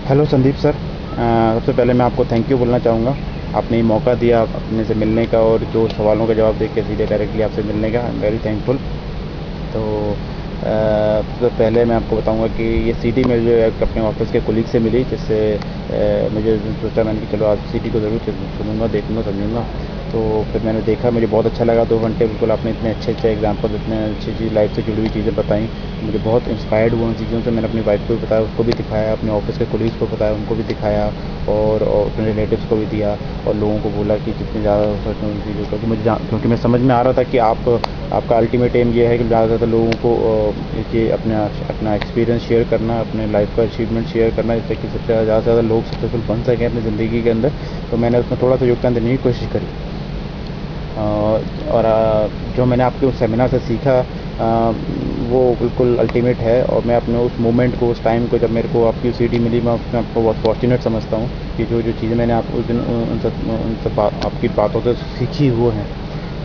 Hello Sandeep sir. सबसे पहले मैं आपको थैंक यू बोलना चाहूँगा। आपने ये मौका दिया अपने से मिलने का और जो सवालों का जवाब दे के सीधे डायरेक्टली आपसे मिलने का। I am very thankful. तो सबसे पहले मैं आपको बताऊंगा कि ये सीडी मेरे जो है अपने ऑफिस के कोलीग से मिली, जिससे मुझे सोचा मैंने कि चलो आज सीडी को ज़रूर सुनूंगा, देखूंगा, समझूंगा। तो फिर मैंने देखा, मुझे बहुत अच्छा लगा। 2 घंटे बिल्कुल आपने इतने अच्छे अच्छे एग्जाम्पल, इतने अच्छी अच्छी लाइफ से जुड़ी हुई चीज़ें बताई। मुझे बहुत इंस्पायर्ड हुआ उन चीज़ों से। मैंने अपनी वाइफ को भी बताया, उसको भी दिखाया, अपने ऑफिस के कोलीग्स को बताया, उनको भी दिखाया, और अपने रिलेटिव्स को भी दिया, और लोगों को बोला कि जितनी ज़्यादा हो सके उन चीज़ों को, क्योंकि मैं समझ में आ रहा था कि आपका अल्टीमेट एम ये है कि ज़्यादा से ज़्यादा लोगों को ये अपना अपना एक्सपीरियंस शेयर करना, अपने लाइफ का अचीवमेंट शेयर करना, जिससे कि सबसे ज़्यादा से ज़्यादा लोग सक्सेसफुल बन सकें अपनी ज़िंदगी के अंदर। तो मैंने उसमें थोड़ा सा योगदान देने की कोशिश करी। और जो मैंने आपके उस सेमिनार से सीखा वो बिल्कुल अल्टीमेट है। और मैं अपने उस मोमेंट को, उस टाइम को, जब मेरे को आपकी सीडी मिली, मैं अपने आपको बहुत फॉर्चुनेट समझता हूँ कि जो जो चीज़ें मैंने आप उस दिन उन सब आपकी बातों से सीखी वो हैं।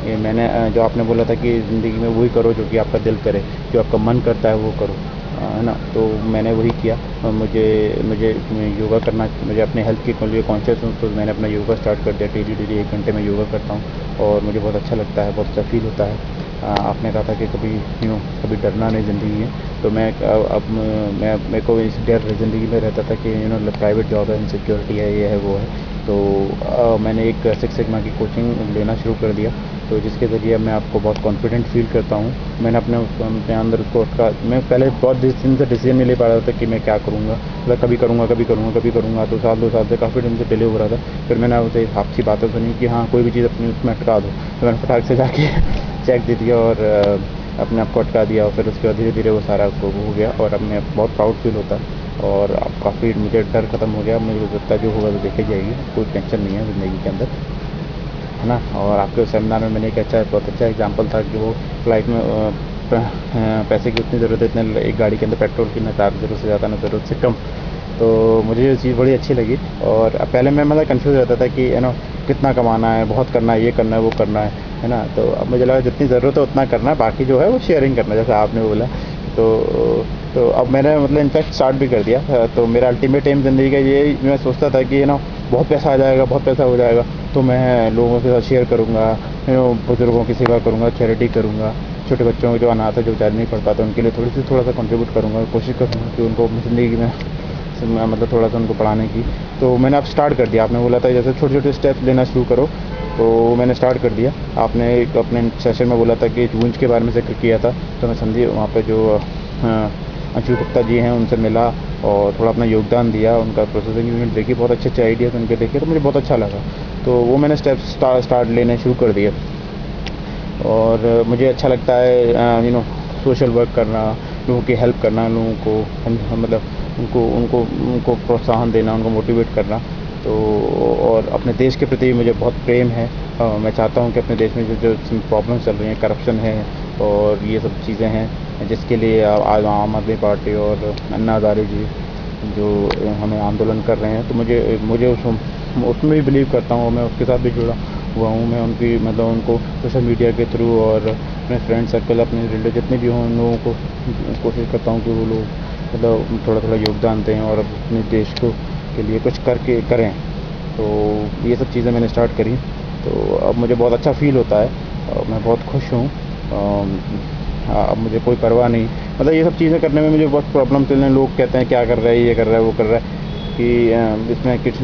ये मैंने जो आपने बोला था कि ज़िंदगी में वही करो जो कि आपका दिल करे, जो आपका मन करता है वो करो, है ना। तो मैंने वही किया। मुझे मुझे योगा करना, मुझे अपने हेल्थ के लिए कॉन्शियस हूँ, तो मैंने अपना योगा स्टार्ट कर दिया। डेली डेली 1 घंटे में योगा करता हूँ और मुझे बहुत अच्छा लगता है, बहुत अच्छा फील होता है। आपने कहा था कि कभी डरना नहीं ज़िंदगी में। तो मैं अब मैं मेरे को इस डर ज़िंदगी में रहता था कि प्राइवेट जॉब है, इनसिक्योरिटी है, ये है, वो है। तो मैंने एक सिक्स सिग्मा की कोचिंग लेना शुरू कर दिया, तो जिसके ज़रिए मैं आपको बहुत कॉन्फिडेंट फील करता हूँ। मैंने अपने अंदर उसको मैं पहले बहुत दिन से डिसीजन नहीं ले पा रहा था कि मैं क्या करूँगा, मतलब कभी करूँगा, कभी करूँगा, कभी करूँगा। तो 2 साल से काफ़ी दिन से डिले हो रहा था। फिर मैंने उसे आपसी बातें सुनी कि हाँ, कोई भी चीज़ अपनी उसमें अटका दो। तो मैंने फटाक से जाके चेक दे दिया और अपने आप को अटका दिया, और फिर उसके बाद धीरे धीरे वो सारा हो गया, और अब मैं बहुत प्राउड फील होता है। और अब काफ़ी मुझे डर ख़त्म हो गया। मुझे लगता है जो होगा तो देखी जाएगी, कोई टेंशन नहीं है ज़िंदगी के अंदर, है ना। और आपके सेमिनार में मैंने एक बहुत अच्छा एग्जांपल था कि वो फ्लाइट में पैसे की उतनी ज़रूरत है, इतने एक गाड़ी के अंदर पेट्रोल की ना ज़रूरत से ज़्यादा ना ज़रूरत से कम। तो मुझे ये चीज़ बड़ी अच्छी लगी। और पहले मैं मतलब कंफ्यूज रहता था कि कितना कमाना है, बहुत करना है, ये करना है, वो करना है ना। तो अब मुझे लगा जितनी ज़रूरत है उतना करना है, बाकी जो है वो शेयरिंग करना है, जैसे आपने बोला। तो अब मैंने मतलब इनफैक्ट स्टार्ट भी कर दिया। तो मेरा अल्टीमेट एम ज़िंदगी का ये, मैं सोचता था कि बहुत पैसा आ जाएगा, बहुत पैसा हो जाएगा तो मैं लोगों के साथ शेयर करूँगा, बुजुर्गों की सेवा करूँगा, चैरिटी करूँगा, छोटे बच्चों को जो अनाथ है, जो बेचारे नहीं पढ़ पाते, उनके लिए थोड़ा सा कंट्रीब्यूट करूँगा, कोशिश करूँगा कि उनको अपनी ज़िंदगी में मतलब थोड़ा सा उनको पढ़ाने की। तो मैंने अब स्टार्ट कर दिया। आपने बोला था जैसे छोटे छोटे स्टेप्स लेना शुरू करो, तो मैंने स्टार्ट कर दिया। आपने एक अपने सेशन में बोला था कि गूंज के बारे में जिक्र किया था, तो मैं संदीप वहाँ पे जो अंशु गुप्ता जी हैं उनसे मिला और थोड़ा अपना योगदान दिया। उनका प्रोसेसिंग यूनिट देखी, बहुत अच्छे अच्छे आइडियाज़ उनके देखे, तो मुझे बहुत अच्छा लगा। तो वो मैंने स्टेप्स स्टार्ट लेने शुरू कर दिए। और मुझे अच्छा लगता है सोशल वर्क करना, लोगों की हेल्प करना, लोगों को मतलब उनको उनको उनको प्रोत्साहन देना, उनको मोटिवेट करना। तो और अपने देश के प्रति मुझे बहुत प्रेम है। मैं चाहता हूँ कि अपने देश में जो जो प्रॉब्लम्स चल रही हैं, करप्शन है और ये सब चीज़ें हैं, जिसके लिए आज आम आदमी पार्टी और अन्ना हज़ारे जी जो हमें आंदोलन कर रहे हैं, तो मुझे मुझे उसमें भी बिलीव करता हूँ, मैं उसके साथ भी जुड़ा हुआ हूँ। मैं उनकी मतलब उनको सोशल मीडिया के थ्रू और अपने फ्रेंड सर्कल, अपने रिलेटिव जितने भी हों, उन लोगों को कोशिश करता हूँ कि वो लोग मतलब थोड़ा थोड़ा योगदान दें और अपने देश को के लिए कुछ करके करें। तो ये सब चीज़ें मैंने स्टार्ट करी, तो अब मुझे बहुत अच्छा फील होता है और मैं बहुत खुश हूँ। अब मुझे कोई परवाह नहीं, मतलब ये सब चीज़ें करने में मुझे बहुत प्रॉब्लम चल रहे हैं। लोग कहते हैं क्या कर रहा है, ये कर रहा है, वो कर रहा है, कि इसमें कुछ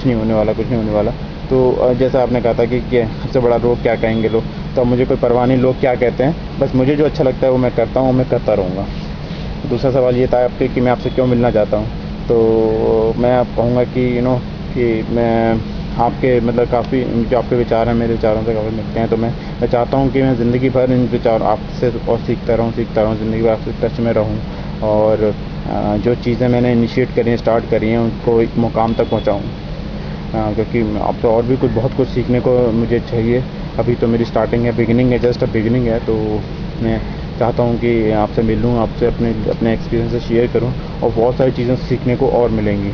नहीं होने वाला, कुछ नहीं होने वाला। तो जैसा आपने कहा था कि सबसे बड़ा रोग क्या कहेंगे लोग, तो अब मुझे कोई परवाह नहीं लोग क्या कहते हैं, बस मुझे जो अच्छा लगता है वो मैं करता हूँ, मैं करता रहूँगा। दूसरा सवाल ये था आपके कि मैं आपसे क्यों मिलना चाहता हूँ, तो मैं आप कहूँगा कि कि मैं आपके मतलब काफ़ी जो आपके विचार हैं मेरे विचारों से काफ़ी मिलते हैं। तो मैं चाहता हूँ कि मैं ज़िंदगी भर इन विचार आपसे और सीखता रहूँ, ज़िंदगी भर आपसे टच में रहूँ, और जो चीज़ें मैंने इनिशिएट करी हैं, स्टार्ट करी हैं, उनको एक मुकाम तक पहुँचाऊँ। क्योंकि आपसे और भी बहुत कुछ सीखने को मुझे चाहिए। अभी तो मेरी स्टार्टिंग है, बिगिनिंग है, जस्ट बिगिनिंग है। तो मैं चाहता हूँ कि आपसे मिलूँ, आपसे अपने अपने एक्सपीरियंसेस शेयर करूँ और बहुत सारी चीज़ें सीखने को और मिलेंगी।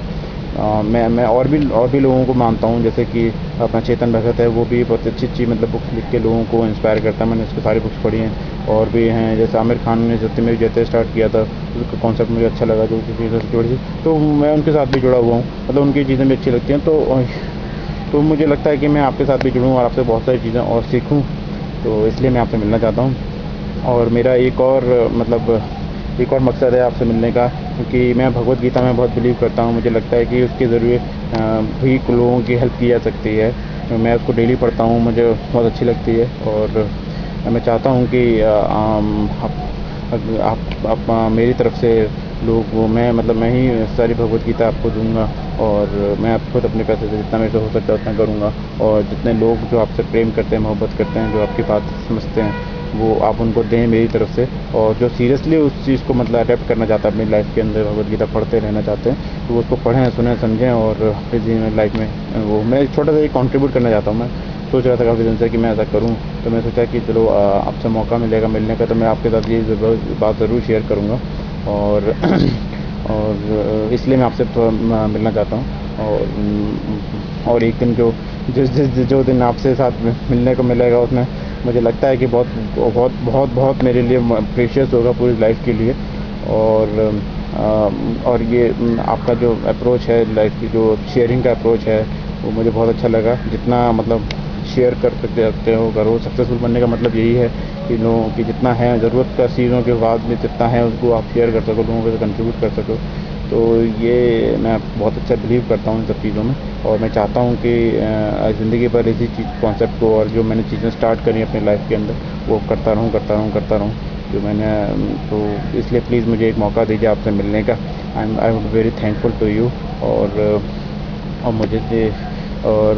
मैं और भी लोगों को मानता हूँ, जैसे कि अपना चेतन भगत है, वो भी बहुत अच्छी मतलब बुक्स लिख के लोगों को इंस्पायर करता है। मैंने उसकी सारी बुक्स पढ़ी हैं। और भी हैं, जैसे आमिर खान ने सत्यमेव जयते स्टार्ट किया था, उसका कॉन्सेप्ट मुझे अच्छा लगा, जो कि चीज़ें जोड़ी थी, तो मैं उनके साथ भी जुड़ा हुआ हूँ, मतलब उनकी चीज़ें भी अच्छी लगती हैं। तो मुझे लगता है कि मैं आपके साथ भी जुड़ूँ और आपसे बहुत सारी चीज़ें और सीखूँ, तो इसलिए मैं आपसे मिलना चाहता हूँ। और मेरा एक और मकसद है आपसे मिलने का, क्योंकि मैं भगवद गीता में बहुत बिलीव करता हूँ। मुझे लगता है कि उसके ज़रिए भी लोगों की हेल्प की जा सकती है। मैं उसको डेली पढ़ता हूँ, मुझे बहुत अच्छी लगती है। और मैं चाहता हूँ कि आप मेरी तरफ से लोग वो मैं ही सारी भगवद गीता आपको दूंगा। और मैं आप खुद अपने पैसे से जितना मेरे से हो सकता है उतना करूँगा। और जितने लोग जो आपसे प्रेम करते हैं, मोहब्बत करते हैं, जो आपकी बात समझते हैं, वो आप उनको दें मेरी तरफ से। और जो सीरियसली उस चीज़ को मतलब अडेप्ट करना चाहता है अपनी लाइफ के अंदर, भगवद गीता पढ़ते रहना चाहते हैं, तो वो उसको पढ़ें, सुनें, समझें और अपनी जीवन लाइफ में वो मैं एक छोटा सा एक कॉन्ट्रीब्यूट करना चाहता हूँ। मैं सोच रहा था काफ़ी दिन से कि मैं ऐसा करूँ, तो मैं सोचा कि चलो आपसे मौका मिलेगा मिलने का, तो मैं आपके साथ ये बात ज़रूर शेयर करूँगा। और इसलिए मैं आपसे मिलना चाहता हूँ। और एक दिन जो दिन आपसे साथ मिलने को मिलेगा, उसमें मुझे लगता है कि बहुत बहुत बहुत बहुत मेरे लिए प्रेशियस होगा पूरी लाइफ के लिए। और ये आपका जो अप्रोच है लाइफ की, जो शेयरिंग का अप्रोच है, वो मुझे बहुत अच्छा लगा। जितना मतलब शेयर कर सकते हो करो। सक्सेसफुल बनने का मतलब यही है कि लोगों की जितना है ज़रूरत का चीज़ों के बाद में जितना है उसको आप शेयर कर सको, लोगों को कंट्रीब्यूट कर सको। तो ये मैं बहुत अच्छा बिलीव करता हूँ इन सब चीज़ों में। और मैं चाहता हूँ कि ज़िंदगी भर इसी चीज़ कॉन्सेप्ट को और जो मैंने चीज़ें स्टार्ट करी अपनी लाइफ के अंदर, वो करता रहूँ। जो मैंने तो इसलिए प्लीज़ मुझे एक मौका दीजिए आपसे मिलने का। I would very thankful to you. और मुझे और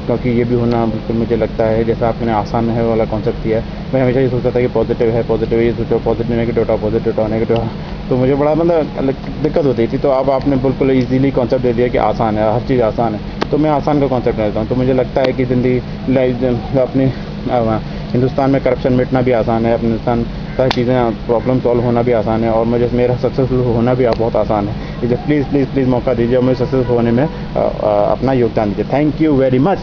क्योंकि ये भी होना बिल्कुल मुझे लगता है, जैसा आपने आसान है वाला कॉन्सेप्ट दिया है। मैं हमेशा ये सोचता था कि पॉजिटिव है, पॉजिटिव ये सोचो, पॉजिटिव नेगेटिव हटाओ, पॉजिटिव हटाओ नेगेटिव, तो मुझे बड़ा मतलब दिक्कत होती थी। तो अब आपने बिल्कुल ईज़िली कॉन्सेप्ट दे दिया कि आसान है, हर चीज़ आसान है, तो मैं आसान का कॉन्सेप्ट लेता हूँ। तो मुझे लगता है कि ज़िंदगी लाइफ अपनी हिंदुस्तान में करप्शन मिटना भी आसान है, अपने हिंदुस्तान सारी चीज़ें प्रॉब्लम सॉल्व होना भी आसान है, और मेरा सक्सेसफुल होना भी बहुत आसान है। इसलिए प्लीज़ मौका दीजिए और मुझे सक्सेसफुल होने में अपना योगदान दीजिए। Thank you very much.